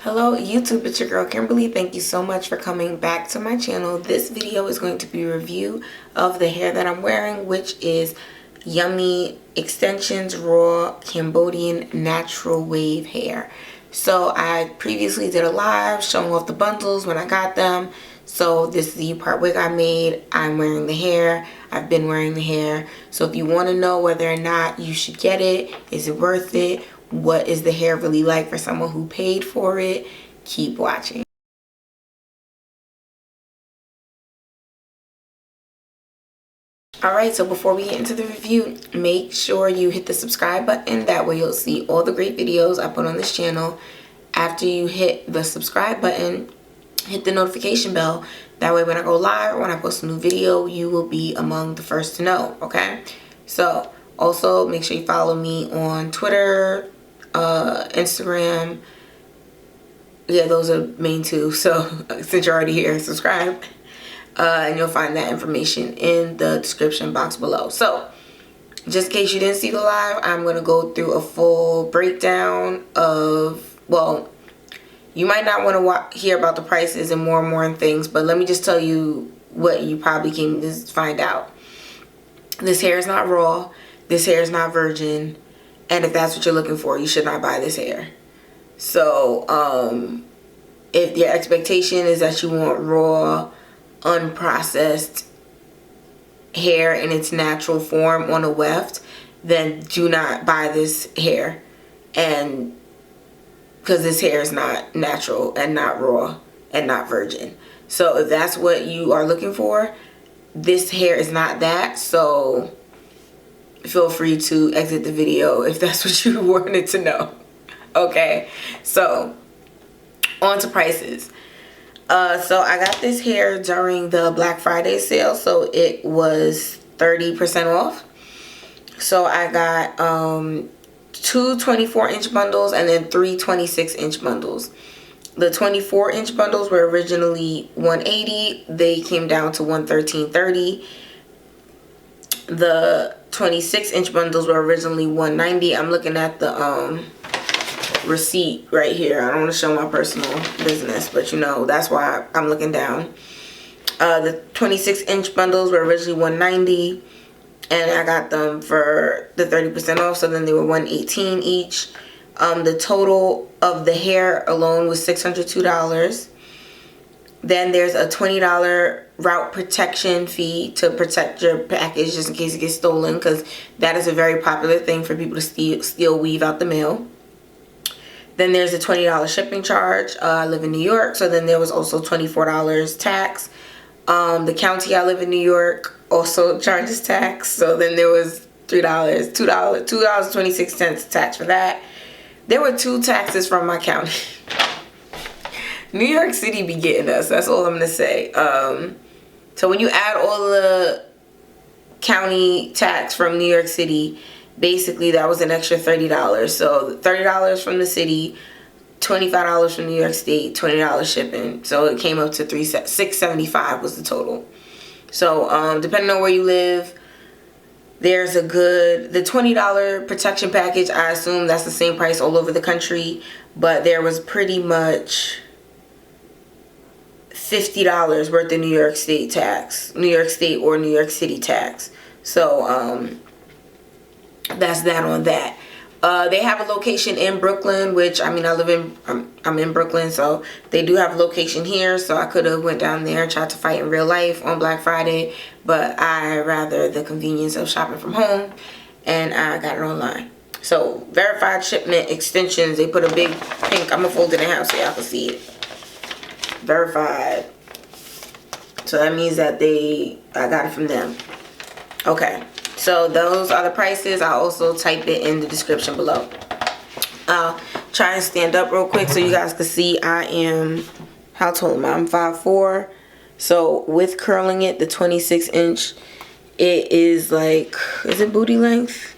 Hello YouTube, it's your girl Kimberly. Thank you so much for coming back to my channel. This video is going to be a review of the hair that I'm wearing, which is Yummy Extensions Raw Cambodian Natural Wave Hair. So I previously did a live showing off the bundles when I got them. So this is the U-part wig I made. I'm wearing the hair. I've been wearing the hair. So if you want to know whether or not you should get it, is it worth it? What is the hair really like for someone who paid for it? Keep watching. Alright, so before we get into the review, make sure you hit the subscribe button. That way you'll see all the great videos I put on this channel. After you hit the subscribe button, hit the notification bell. That way when I go live or when I post a new video, you will be among the first to know, okay? So also make sure you follow me on Twitter, Instagram. Yeah, those are main two. So since you're already here, subscribe. And you'll find that information in the description box below. So just in case you didn't see the live, I'm going to go through a full breakdown of, well, you might not want to hear about the prices and more things, but let me just tell you what you probably came to find out. This hair is not raw. This hair is not virgin. And if that's what you're looking for, you should not buy this hair. So if your expectation is that you want raw, unprocessed hair in its natural form on a weft, then do not buy this hair. And because this hair is not natural and not raw and not virgin. So if that's what you are looking for, this hair is not that. So feel free to exit the video if that's what you wanted to know. Okay, so on to prices. So I got this hair during the Black Friday sale, so it was 30% off. So I got two 24-inch bundles and then three 26-inch bundles. The 24-inch bundles were originally $180. They came down to $113.30. The 26-inch bundles were originally $190. I'm looking at the receipt right here. I don't want to show my personal business, but you know, that's why I'm looking down. The 26-inch bundles were originally $190, and I got them for the 30% off, so then they were $118 each. The total of the hair alone was $602. Then there's a $20 route protection fee to protect your package just in case it gets stolen, because that is a very popular thing for people to steal weave out the mail. Then there's a $20 shipping charge. I live in New York, so then there was also $24 tax. The county I live in, New York, also charges tax, so then there was $2.26 tax for that. There were two taxes from my county. New York City be getting us. That's all I'm going to say. So when you add all the county tax from New York City, basically that was an extra $30. So $30 from the city, $25 from New York State, $20 shipping. So it came up to $675 was the total. So depending on where you live, there's a good, the $20 protection package, I assume that's the same price all over the country, but there was pretty much $50 worth of New York State tax, New York State or New York City tax. So that's that on that. They have a location in Brooklyn, which, I mean, I'm in Brooklyn, so they do have a location here. So I could have went down there and tried to fight in real life on Black Friday, but I rather the convenience of shopping from home, and I got it online. So verified shipment extensions, they put a big pink, I'm gonna fold it in half so y'all can see it. Verified. So that means that I got it from them. Okay. So those are the prices. I'll also type it in the description below. I'll try and stand up real quick so you guys can see I am, how tall am I? I'm 5'4". So with curling it, the 26-inch, it is like, is it booty length?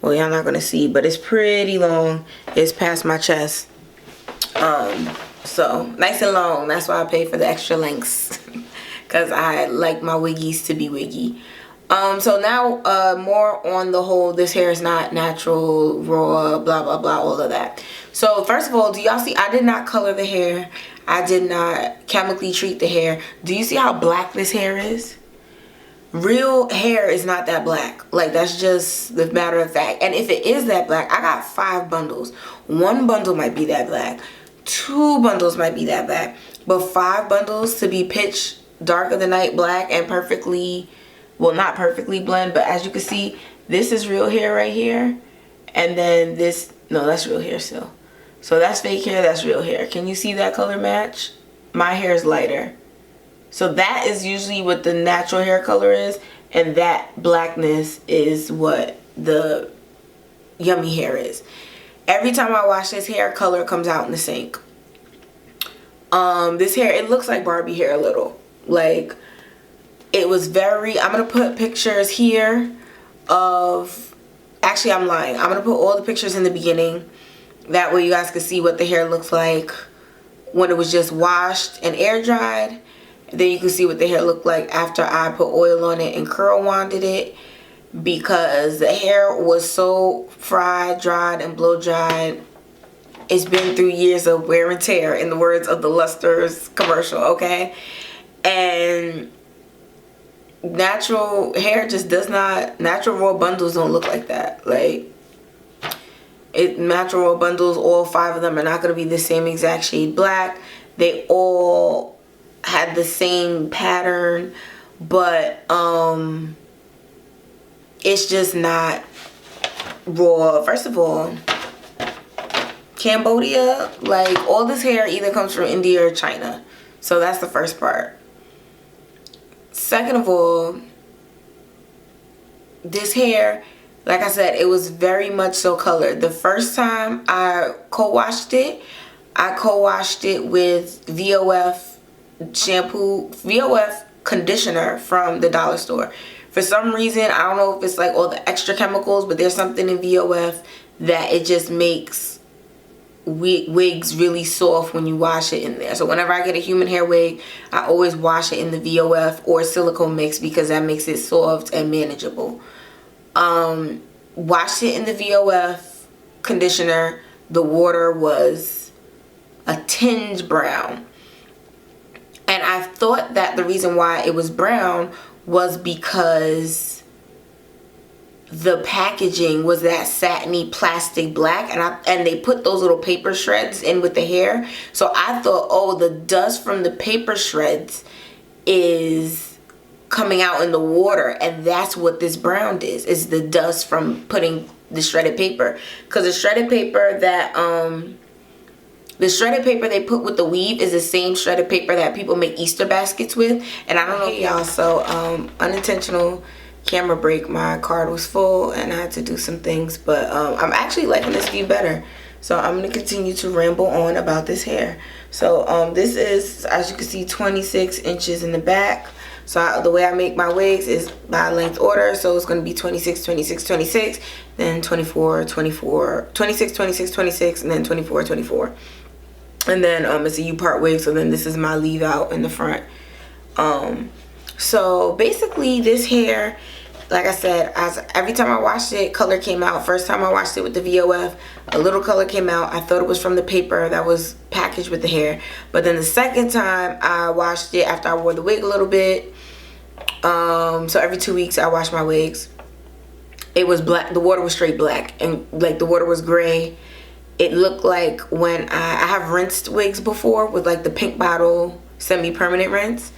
Well, y'all not going to see, but it's pretty long. It's past my chest. So nice and long. That's why I paid for the extra lengths. Because I like my wiggies to be wiggy. So now more on the whole, this hair is not natural, raw, blah blah blah, all of that. So first of all, do y'all see I did not color the hair? I did not chemically treat the hair. Do you see how black this hair is? Real hair is not that black. Like, that's just the matter of fact. And if it is that black, I got 5 bundles. 1 bundle might be that black, 2 bundles might be that black, but 5 bundles to be pitch dark of the night black and perfectly, well, not perfectly blend, but as you can see, this is real hair right here, and then this, no, that's real hair still. So that's fake hair, that's real hair. Can you see that color match? My hair is lighter. So that is usually what the natural hair color is, and that blackness is what the yummy hair is. Every time I wash this hair, color comes out in the sink. This hair, it looks like Barbie hair a little. Like, it was very, I'm going to put pictures here of, actually I'm lying. I'm going to put all the pictures in the beginning. That way you guys can see what the hair looks like when it was just washed and air dried. Then you can see what the hair looked like after I put oil on it and curl wanded it, because the hair was so fried, dried, and blow dried. It's been through years of wear and tear, in the words of the Luster's commercial, okay? And natural hair just does not, natural raw bundles don't look like that. Like, natural raw bundles, all 5 of them are not going to be the same exact shade black. They all had the same pattern, but it's just not raw. First of all, Cambodia, like, all this hair either comes from India or China. So that's the first part. Second of all, this hair, like I said, it was very much so colored. The first time I co-washed it with VOF shampoo, VOF conditioner from the dollar store. For some reason, I don't know if it's like all the extra chemicals, but there's something in VOF that it just makes wigs really soft when you wash it in there. So whenever I get a human hair wig, I always wash it in the VOF or silicone mix, because that makes it soft and manageable. Washed it in the VOF conditioner. The water was a tinge brown. And I thought that the reason why it was brown was because the packaging was that satiny plastic black, and they put those little paper shreds in with the hair. So I thought, oh, the dust from the paper shreds is coming out in the water, and that's what this brown is the dust from putting the shredded paper. Because the shredded paper that they put with the weave is the same shredded paper that people make Easter baskets with. And I don't know, y'all, so unintentional camera break. My card was full and I had to do some things, but I'm actually liking this view better. So I'm going to continue to ramble on about this hair. So this is, as you can see, 26 inches in the back. So the way I make my wigs is by length order. So it's going to be 26, 26, 26, then 24, 24, 26, 26, 26, and then 24, 24. And then it's a U-part wig. So then this is my leave out in the front. So basically this hair, like I said, every time I washed it, color came out. First time I washed it with the VOF, a little color came out. I thought it was from the paper that was packaged with the hair. But then the second time I washed it, after I wore the wig a little bit, so every 2 weeks I wash my wigs, it was black. The water was straight black, and like the water was gray. It looked like when I have rinsed wigs before with like the pink bottle semi-permanent rinse.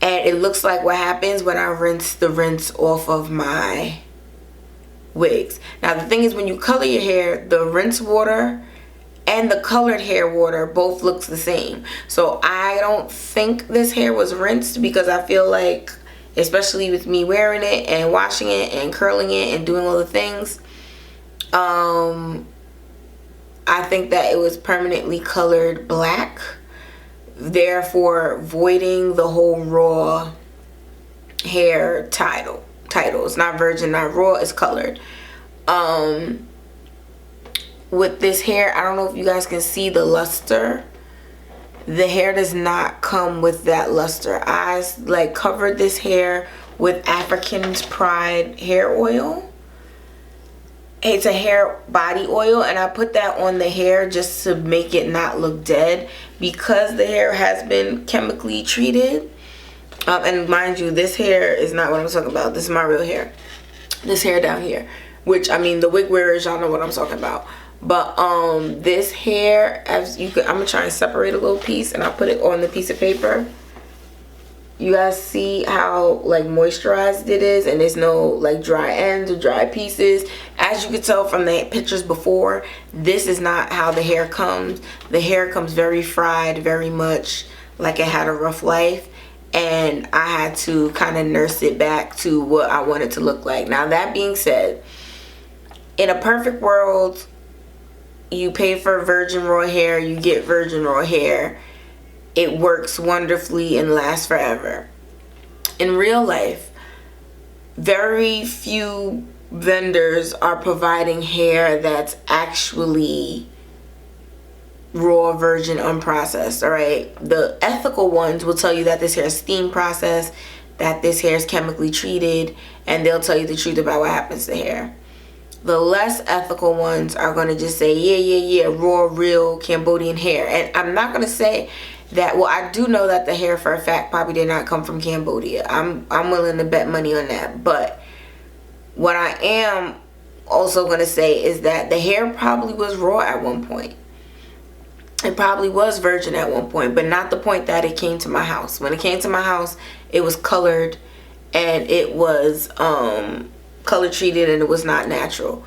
And it looks like what happens when I rinse the rinse off of my wigs. Now the thing is, when you color your hair, the rinse water and the colored hair water both looks the same. So I don't think this hair was rinsed, because I feel like, especially with me wearing it and washing it and curling it and doing all the things, I think that it was permanently colored black, therefore voiding the whole raw hair title. It's not virgin, not raw, it's colored. With this hair, I don't know if you guys can see the luster. The hair does not come with that luster. I like covered this hair with African's Pride hair oil. It's a hair body oil, and I put that on the hair just to make it not look dead, because the hair has been chemically treated. And mind you, this hair is not what I'm talking about. This is my real hair. This hair down here, which, I mean, the wig wearers, y'all know what I'm talking about. But this hair, as you could, I'm gonna try and separate a little piece, and I'll put it on the piece of paper. You guys see how like moisturized it is, and there's no like dry ends or dry pieces. As you could tell from the pictures before, this is not how the hair comes. The hair comes very fried, very much like it had a rough life, and I had to kind of nurse it back to what I want it to look like. Now, that being said, in a perfect world, you pay for virgin raw hair, you get virgin raw hair. It works wonderfully and lasts forever. In real life, very few vendors are providing hair that's actually raw, virgin, unprocessed. All right, the ethical ones will tell you that this hair is steam processed, that this hair is chemically treated, and they'll tell you the truth about what happens to hair. The less ethical ones are going to just say, yeah, raw, real Cambodian hair. And I'm not going to say that, well, I do know that the hair for a fact probably did not come from Cambodia. I'm willing to bet money on that. But what I am also going to say is that the hair probably was raw at one point. It probably was virgin at one point, but not the point that it came to my house. When it came to my house, it was colored, and it was color treated, and it was not natural.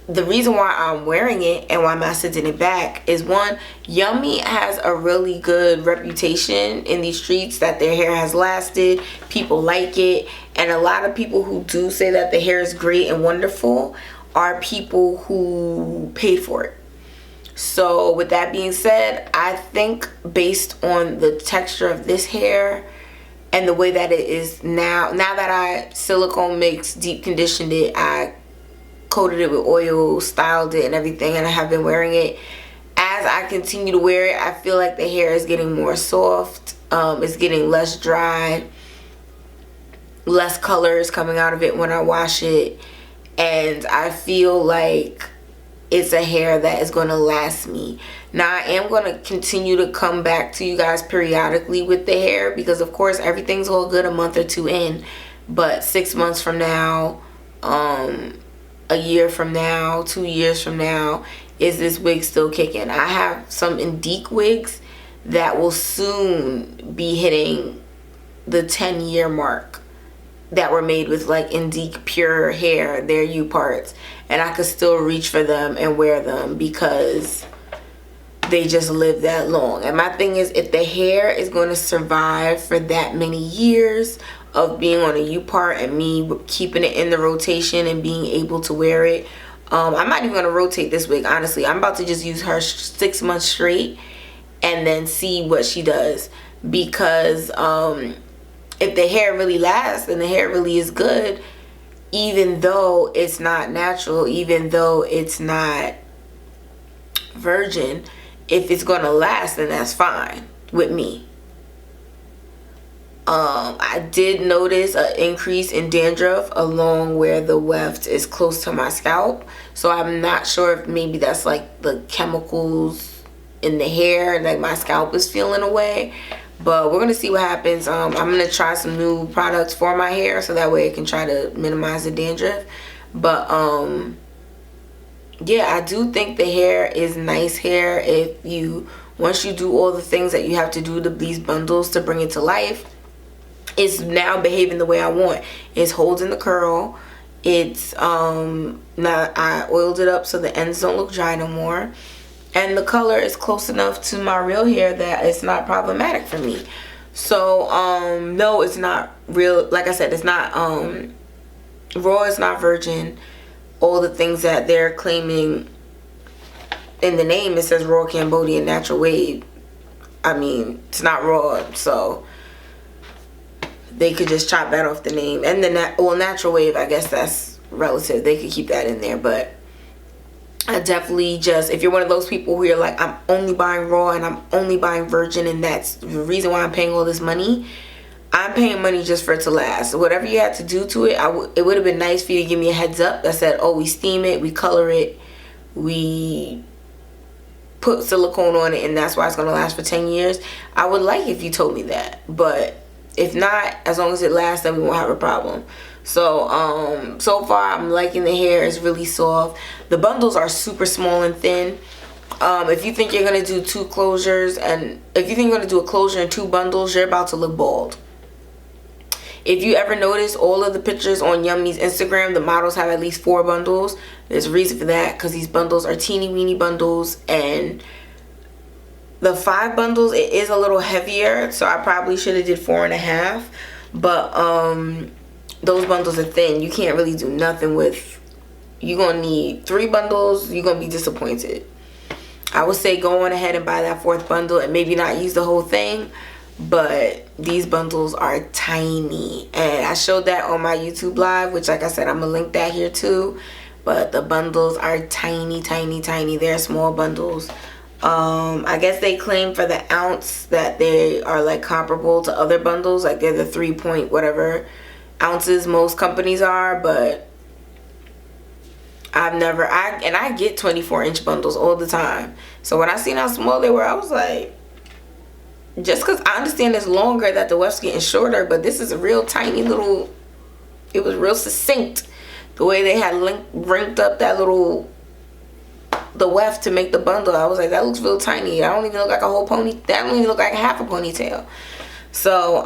The reason why I'm wearing it and why I'm not sending it back is, one, Yummy has a really good reputation in these streets that their hair has lasted. People like it, and a lot of people who do say that the hair is great and wonderful are people who paid for it. So with that being said, I think based on the texture of this hair and the way that it is now that I silicone mixed, deep conditioned it, I coated it with oil, styled it and everything, and I have been wearing it. As I continue to wear it, I feel like the hair is getting more soft. It's getting less dry. Less color is coming out of it when I wash it. And I feel like it's a hair that is going to last me. Now, I am going to continue to come back to you guys periodically with the hair, because of course everything's all good a month or two in, but 6 months from now, a year from now, 2 years from now, is this wig still kicking? I have some Indique wigs that will soon be hitting the 10-year mark, that were made with like Indique pure hair, their U parts, and I could still reach for them and wear them because they just live that long. And my thing is, if the hair is going to survive for that many years of being on a U part and me keeping it in the rotation and being able to wear it, I'm not even going to rotate this wig, honestly. I'm about to just use her 6 months straight and then see what she does, because if the hair really lasts and the hair really is good, even though it's not natural, even though it's not virgin, if it's gonna last, then that's fine with me. I did notice an increase in dandruff along where the weft is close to my scalp, so I'm not sure if maybe that's like the chemicals in the hair and like my scalp is feeling away. But we're going to see what happens. I'm going to try some new products for my hair so that way it can try to minimize the dandruff. But yeah, I do think the hair is nice hair. If you, once you do all the things that you have to do to these bundles to bring it to life, it's now behaving the way I want. It's holding the curl. It's now I oiled it up so the ends don't look dry no more. And the color is close enough to my real hair that it's not problematic for me. So, no, it's not real. Like I said, it's not, raw, it's not virgin. All the things that they're claiming in the name, it says raw Cambodian natural wave. I mean, it's not raw, so they could just chop that off the name. And the natural wave, I guess that's relative. They could keep that in there, but I definitely just, if you're one of those people who you're like, I'm only buying raw and I'm only buying virgin and that's the reason why I'm paying all this money, I'm paying money just for it to last. Whatever you had to do to it, it would have been nice for you to give me a heads up that said, oh, we steam it, we color it, we put silicone on it, and that's why it's going to last for 10 years. I would like if you told me that. But if not, as long as it lasts, then we won't have a problem. So, so far, I'm liking the hair. It's really soft. The bundles are super small and thin. If you think you're going to do 2 closures, and if you think you're going to do a closure and 2 bundles, you're about to look bald. If you ever notice, all of the pictures on Yummy's Instagram, the models have at least 4 bundles. There's a reason for that, because these bundles are teeny weeny bundles, and the 5 bundles, it is a little heavier, so I probably should have did 4.5. But those bundles are thin. You can't really do nothing with. You're gonna need 3 bundles. You're gonna be disappointed. I would say go on ahead and buy that 4th bundle and maybe not use the whole thing. But these bundles are tiny, and I showed that on my YouTube live, which, like I said, I'm gonna link that here too. But the bundles are tiny, tiny, tiny. They're small bundles. I guess they claim for the ounce that they are like comparable to other bundles, like they're the 3 point whatever ounces most companies are. But I've never, I get 24-inch bundles all the time. So when I seen how small they were, I was like, just because I understand it's longer that the weft's getting shorter, but this is a real tiny little, it was real succinct. The way they had rinked up that little, the weft to make the bundle, I was like, that looks real tiny. I don't even look like a whole pony, that don't even look like half a ponytail. So,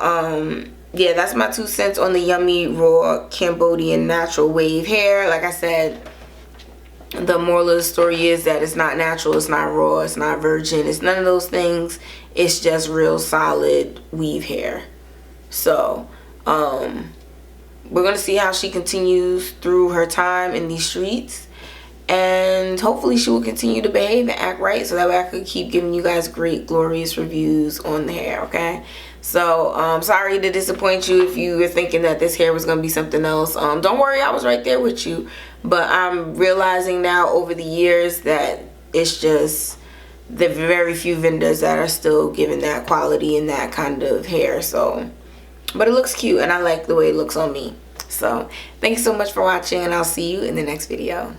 yeah, that's my 2 cents on the Yummy Raw Cambodian Natural Wave Hair. Like I said, the moral of the story is that it's not natural, it's not raw, it's not virgin, it's none of those things. It's just real solid weave hair. So we're gonna see how she continues through her time in these streets, and hopefully she will continue to behave and act right, so that way I could keep giving you guys great glorious reviews on the hair. Okay, so sorry to disappoint you if you were thinking that this hair was gonna be something else. Don't worry, I was right there with you. But I'm realizing now over the years that it's just the very few vendors that are still giving that quality and that kind of hair. So, but it looks cute, and I like the way it looks on me. So thanks so much for watching, and I'll see you in the next video.